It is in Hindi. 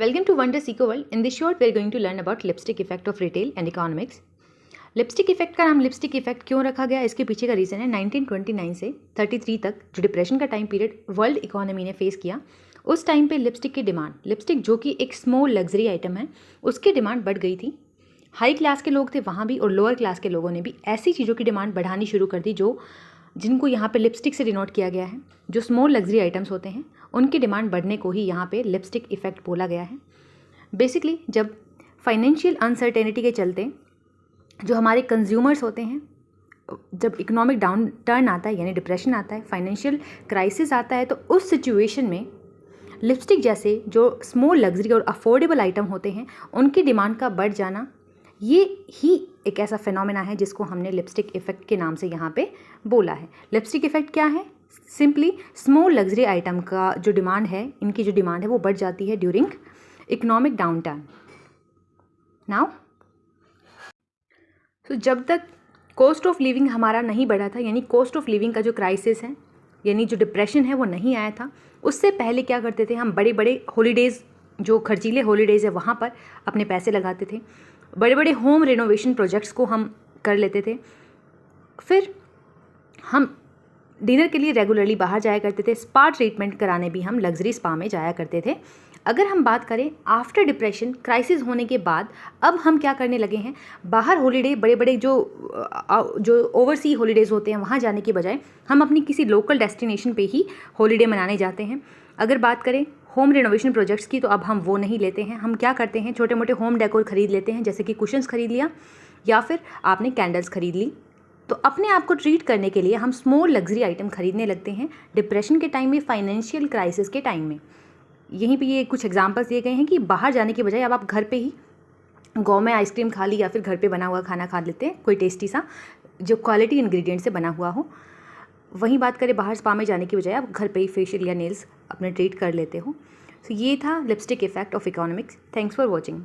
Welcome to Wonder Seco World. In this short, we are going to learn about lipstick effect of retail and economics. Lipstick effect का नाम लिपस्टिक इफेक्ट क्यों रखा गया, इसके पीछे का रीज़न है 1929 से 33 तक जो डिप्रेशन का टाइम पीरियड वर्ल्ड इकोनॉमी ने फेस किया, उस टाइम पे लिपस्टिक की डिमांड, लिपस्टिक जो कि एक स्मॉल लग्जरी आइटम है, उसकी डिमांड बढ़ गई थी। हाई क्लास के लोग थे वहाँ भी और लोअर क्लास के लोगों ने भी ऐसी चीज़ों की डिमांड बढ़ानी शुरू कर दी जिनको यहाँ पे लिपस्टिक से डिनोट किया गया है। जो स्मॉल लग्जरी आइटम्स होते हैं उनकी डिमांड बढ़ने को ही यहाँ पे लिपस्टिक इफेक्ट बोला गया है। बेसिकली जब फाइनेंशियल अनसर्टेनिटी के चलते जो हमारे कंज्यूमर्स होते हैं, जब इकोनॉमिक डाउन टर्न आता है यानी डिप्रेशन आता है, फाइनेंशियल क्राइसिस आता है, तो उस सिचुएशन में लिपस्टिक जैसे जो स्मॉल लग्जरी और अफोर्डेबल आइटम होते हैं उनकी डिमांड का बढ़ जाना, ये ही एक ऐसा फिनोमेना है जिसको हमने लिपस्टिक इफेक्ट के नाम से यहाँ पे बोला है। लिपस्टिक इफेक्ट क्या है? सिंपली स्मॉल लग्जरी आइटम का जो डिमांड है, इनकी जो डिमांड है वो बढ़ जाती है during economic down turn. Now तो जब तक कॉस्ट ऑफ लिविंग हमारा नहीं बढ़ा था, यानी कॉस्ट ऑफ लिविंग का जो क्राइसिस है यानी जो डिप्रेशन है वो नहीं आया था, उससे पहले क्या करते थे हम, बड़े बड़े हॉलीडेज़, जो खर्चीले हॉलीडेज़ है वहाँ पर अपने पैसे लगाते थे, बड़े बड़े होम रेनोवेशन प्रोजेक्ट्स को हम कर लेते थे, फिर हम डिनर के लिए रेगुलरली बाहर जाया करते थे, स्पा ट्रीटमेंट कराने भी हम लग्जरी स्पा में जाया करते थे। अगर हम बात करें आफ्टर डिप्रेशन क्राइसिस होने के बाद, अब हम क्या करने लगे हैं, बाहर हॉलीडे, बड़े बड़े जो ओवरसी हॉलीडेज़ होते हैं वहाँ जाने की बजाय हम अपनी किसी लोकल डेस्टिनेशन पे ही हॉलीडे मनाने जाते हैं। अगर बात करें होम रिनोवेशन प्रोजेक्ट्स की, तो अब हम वो नहीं लेते हैं। हम क्या करते हैं, छोटे मोटे होम डेकोर खरीद लेते हैं, जैसे कि कुशन्स खरीद लिया या फिर आपने कैंडल्स खरीद ली। तो अपने आप को ट्रीट करने के लिए हम स्मॉल लग्जरी आइटम खरीदने लगते हैं डिप्रेशन के टाइम में, फाइनेंशियल क्राइसिस के टाइम में। यहीं पे ये कुछ एग्जांपल्स दिए गए हैं कि बाहर जाने की बजाय अब आप घर पे ही गाँव में आइसक्रीम खा ली या फिर घर पे बना हुआ खाना खा लेते हैं, कोई टेस्टी सा जो क्वालिटी इंग्रेडिएंट से बना हुआ हो। वहीं बात करें बाहर स्पा में जाने की बजाय आप घर पे ही फेशियल या नेल्स अपने ट्रीट कर लेते हो। तो ये था lipstick effect of economics. Thanks for watching.